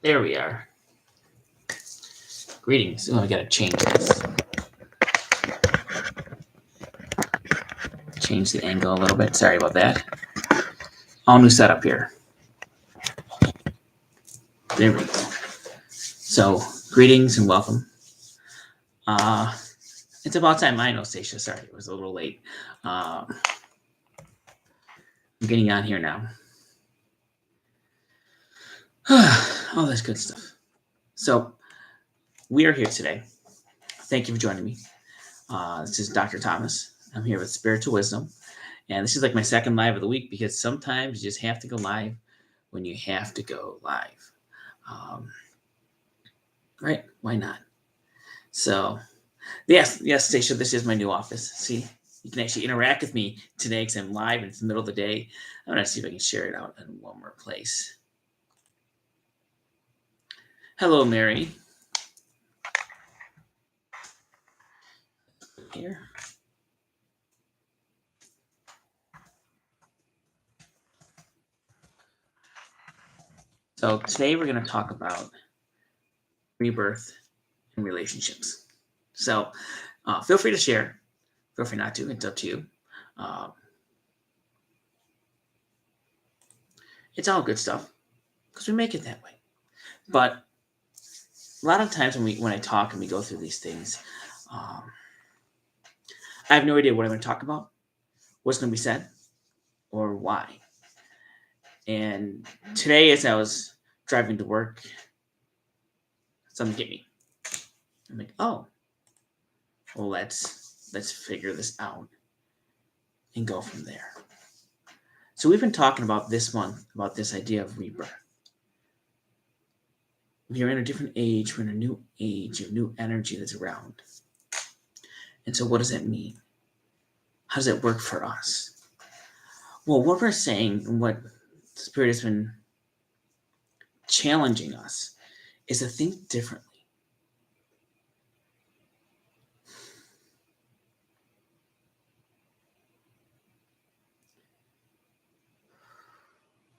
There we are. Greetings. Oh, I gotta change this. Change the angle a little bit. Sorry about that. All new setup here. There we go. So, greetings and welcome. It's about time. I know, Stacia. Sorry, it was a little late. I'm getting on here now. All this good stuff. So, we are here today. Thank you for joining me. This is Dr. Thomas. I'm here with Spiritual Wisdom. And this is like my second live of the week because sometimes you just have to go live when you have to go live. Right? Why not? So, yes, Stacia, this is my new office. See, you can actually interact with me today because I'm live and it's the middle of the day. I'm going to see if I can share it out in one more place. Hello, Mary. Here. So today we're going to talk about rebirth and relationships. So feel free to share. Feel free not to. It's up to you. It's all good stuff because we make it that way. But a lot of times when I talk and we go through these things, I have no idea what I'm going to talk about, what's going to be said, or why. And today, as I was driving to work, something hit me. I'm like, oh, well, let's figure this out and go from there. So we've been talking about this month, about this idea of rebirth. We are in a different age. We're in a new age of new energy that's around. And so what does that mean? How does it work for us? Well, what we're saying and what Spirit has been challenging us is to think differently.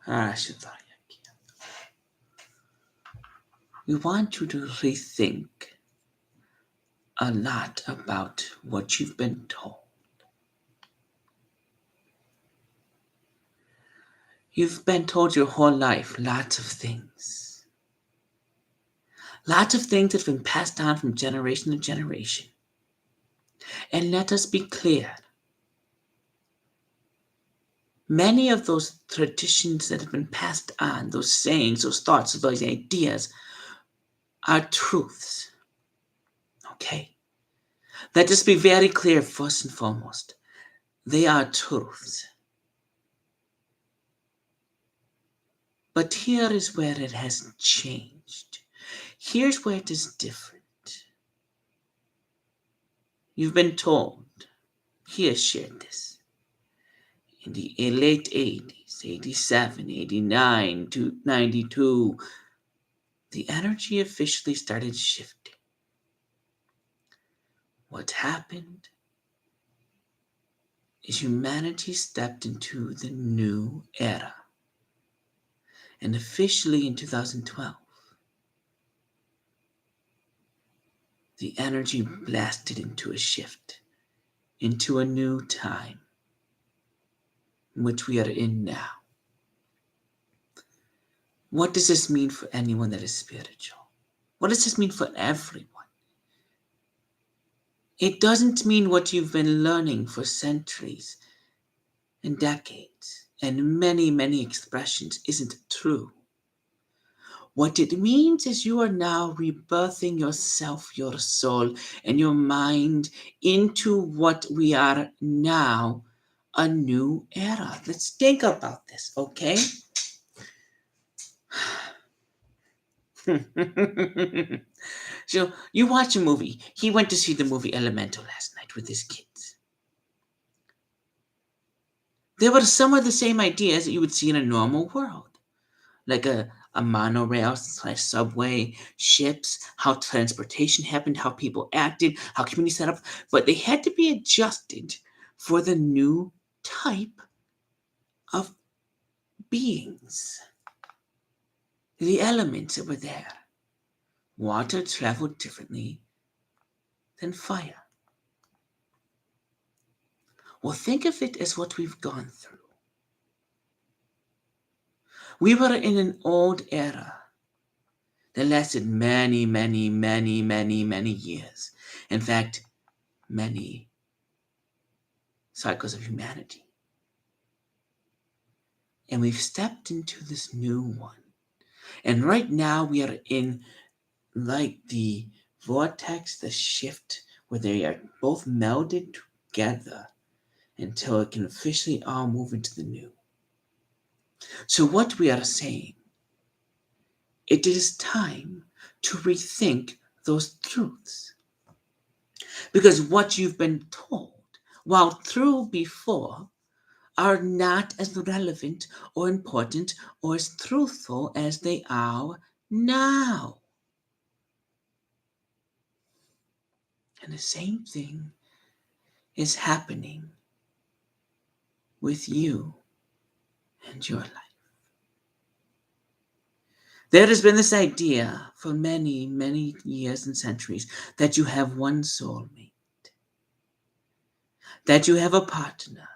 I should thought we want you to rethink a lot about what you've been told. You've been told your whole life lots of things. Lots of things that have been passed down from generation to generation. And let us be clear. Many of those traditions that have been passed on, those sayings, those thoughts, those ideas, are truths. Okay? Let us be very clear first and foremost. They are truths. But here is where it has changed. Here's where it is different. You've been told, he has shared this, in the late 80s, 87, 89 to 92, the energy officially started shifting. What happened is humanity stepped into the new era. And officially in 2012, the energy blasted into a shift, into a new time, in which we are in now. What does this mean for anyone that is spiritual? What does this mean for everyone? It doesn't mean what you've been learning for centuries and decades and many, many expressions isn't true. What it means is you are now rebirthing yourself, your soul, and your mind into what we are now, a new era. Let's think about this, okay? So you watch a movie. He went to see the movie Elemental last night with his kids. There were some of the same ideas that you would see in a normal world, like a monorail / subway, ships, how transportation happened, how people acted, how communities set up, but they had to be adjusted for the new type of beings. The elements that were there. Water traveled differently than fire. Well, think of it as what we've gone through. We were in an old era that lasted many, many, many, many, many years. In fact, many cycles of humanity. And we've stepped into this new one. And right now we are in like the vortex, the shift, where they are both melded together until it can officially all move into the new. So what we are saying, it is time to rethink those truths. Because what you've been told, while true before, are not as relevant or important or as truthful as they are now. And the same thing is happening with you and your life. There has been this idea for many, many years and centuries that you have one soulmate, that you have a partner.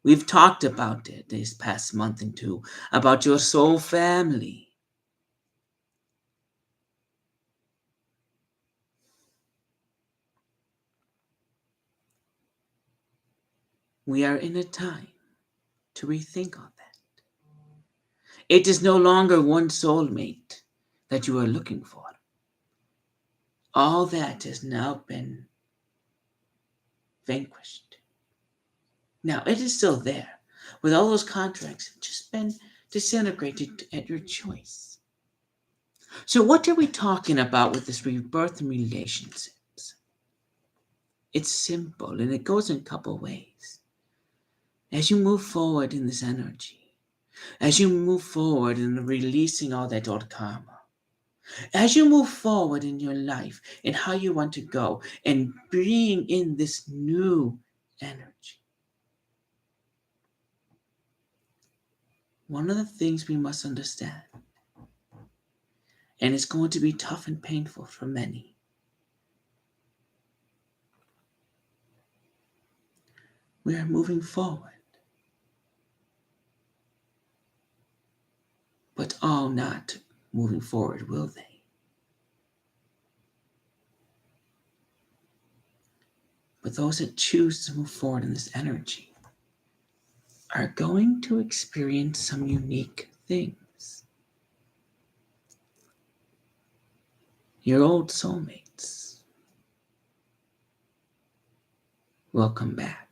We've talked about it this past month and two, about your soul family. We are in a time to rethink all that. It is no longer one soulmate that you are looking for. All that has now been vanquished. Now, it is still there, with all those contracts have just been disintegrated at your choice. So, what are we talking about with this rebirth and relationships? It's simple and it goes in a couple ways. As you move forward in this energy, as you move forward in releasing all that old karma, as you move forward in your life and how you want to go and bringing in this new energy, one of the things we must understand, and it's going to be tough and painful for many, we are moving forward, but all not moving forward, will they? But those that choose to move forward in this energy are going to experience some unique things. Your old soulmates will come back.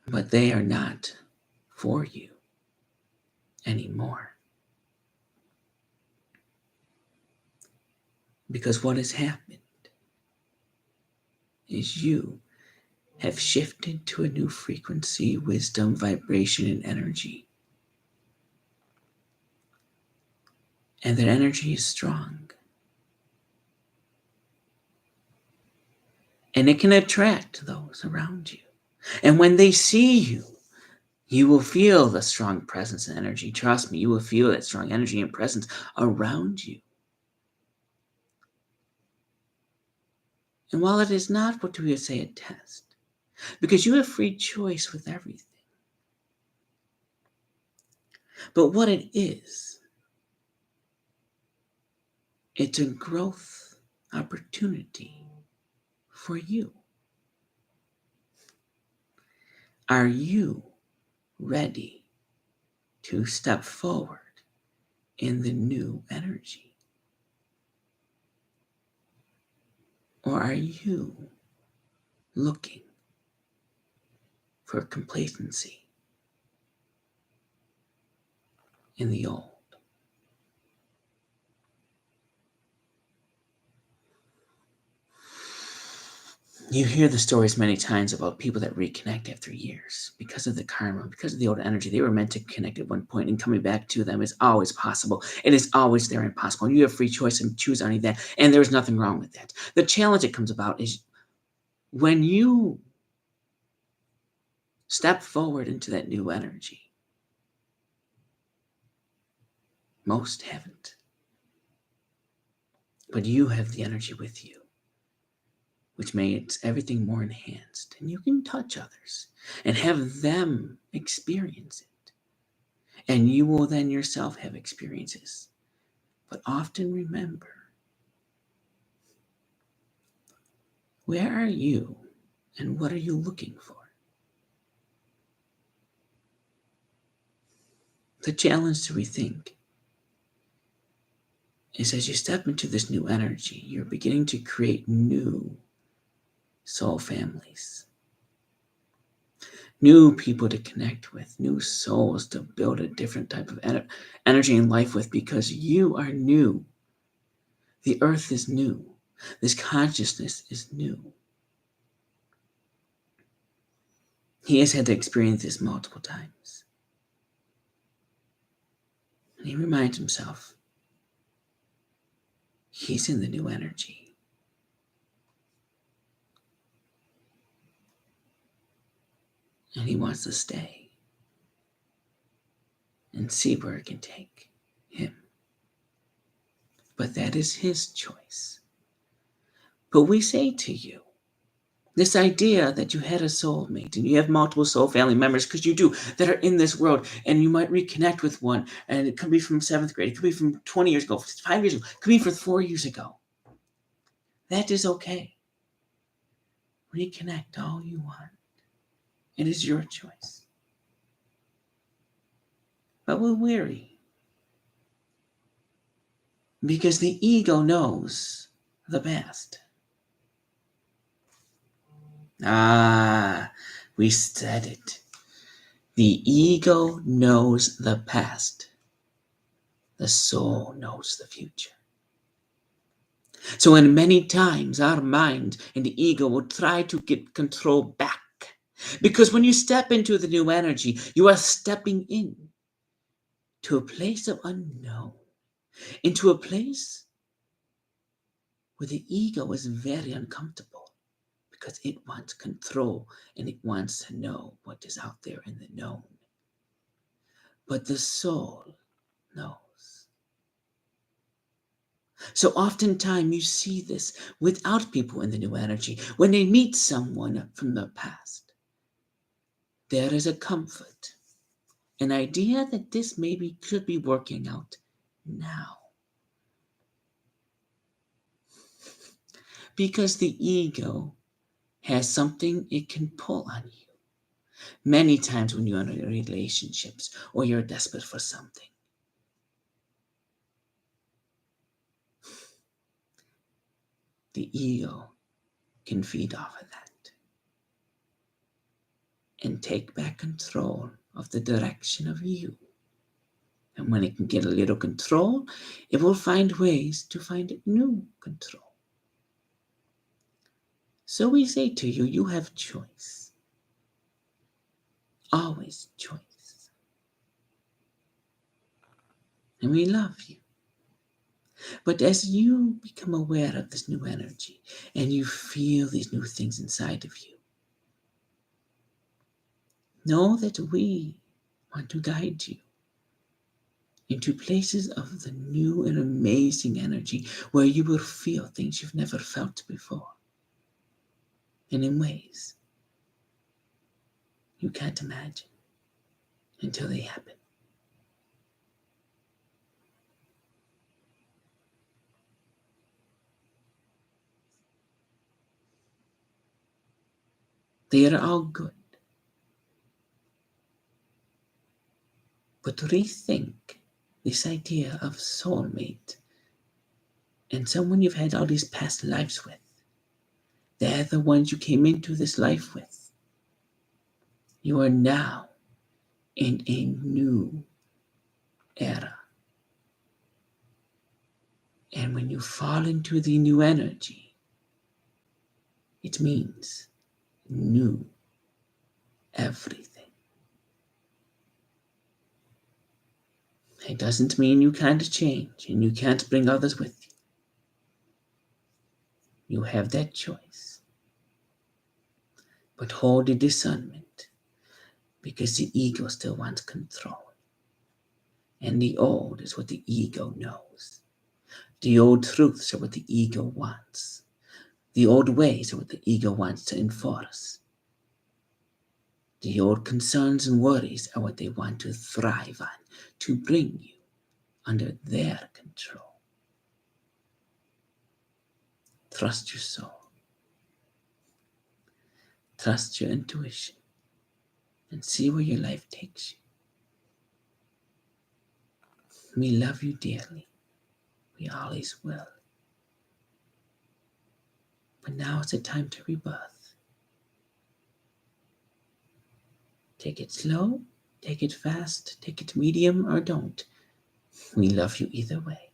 But they are not for you anymore. Because what has happened is you have shifted to a new frequency, wisdom, vibration, and energy. And that energy is strong. And it can attract those around you. And when they see you, you will feel the strong presence and energy. Trust me, you will feel that strong energy and presence around you. And while it is not what we would say a test, because you have free choice with everything, but what it is, it's a growth opportunity for you. Are you ready to step forward in the new energy? Or are you looking for complacency in the old? You hear the stories many times about people that reconnect after years because of the karma, because of the old energy. They were meant to connect at one point, and coming back to them is always possible. It is always there and possible. And you have free choice and choose any of that. And there's nothing wrong with that. The challenge that comes about is when you step forward into that new energy, most haven't. But you have the energy with you, which makes everything more enhanced. And you can touch others and have them experience it. And you will then yourself have experiences. But often remember, where are you and what are you looking for? The challenge to rethink is as you step into this new energy, you're beginning to create new soul families, new people to connect with, new souls to build a different type of energy in life with, because you are new. The earth is new. This consciousness is new. He has had to experience this multiple times. And he reminds himself he's in the new energy. And he wants to stay and see where it can take him. But that is his choice. But we say to you, this idea that you had a soulmate and you have multiple soul family members, because you do, that are in this world, and you might reconnect with one, and it could be from 7th grade, it could be from 20 years ago, 5 years ago, it could be from 4 years ago. That is okay. Reconnect all you want. It is your choice. But we're weary, because the ego knows the past. We said it. The ego knows the past. The soul knows the future. So in many times, our mind and the ego will try to get control back. Because when you step into the new energy, you are stepping in to a place of unknown, into a place where the ego is very uncomfortable, because it wants control and it wants to know what is out there in the known. But the soul knows. So oftentimes you see this without people in the new energy. When they meet someone from the past, there is a comfort, an idea that this maybe could be working out now. Because the ego has something it can pull on you. Many times when you're in relationships or you're desperate for something, the ego can feed off of that and take back control of the direction of you. And when it can get a little control, it will find ways to find new control. So we say to you, you have choice. Always choice. And we love you. But as you become aware of this new energy and you feel these new things inside of you, know that we want to guide you into places of the new and amazing energy where you will feel things you've never felt before. And in ways you can't imagine until they happen. They are all good. But rethink this idea of soulmate and someone you've had all these past lives with. They're the ones you came into this life with. You are now in a new era. And when you fall into the new energy, it means new everything. It doesn't mean you can't change and you can't bring others with you. You have that choice. but hold the discernment, because the ego still wants control. And the old is what the ego knows. The old truths are what the ego wants. The old ways are what the ego wants to enforce. The old concerns and worries are what they want to thrive on, to bring you under their control. Trust your soul. Trust your intuition. And see where your life takes you. We love you dearly. We always will. But now is the time to rebirth. Take it slow, take it fast, take it medium, or don't. We love you either way.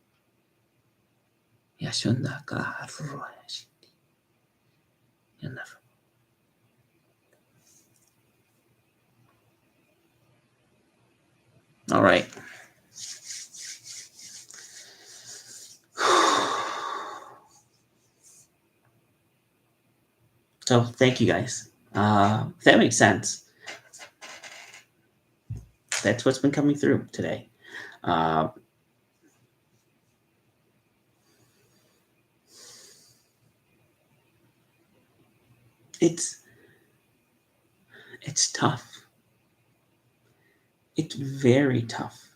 All right. So thank you guys. If that makes sense. That's what's been coming through today. It's tough. It's very tough.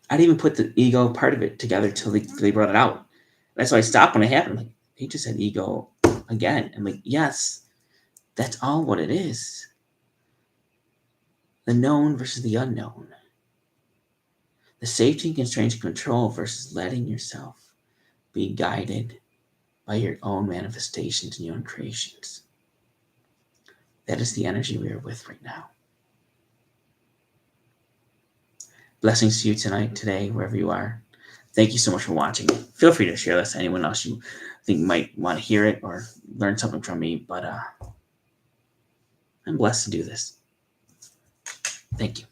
I didn't even put the ego part of it together till they brought it out. That's why I stopped when it happened. Like, he just said ego again. I'm like, yes, that's all what it is. The known versus the unknown. The safety and constraints and control versus letting yourself be guided by your own manifestations and your own creations. That is the energy we are with right now. Blessings to you tonight, today, wherever you are. Thank you so much for watching. Feel free to share this to anyone else you think might want to hear it or learn something from me. But I'm blessed to do this. Thank you.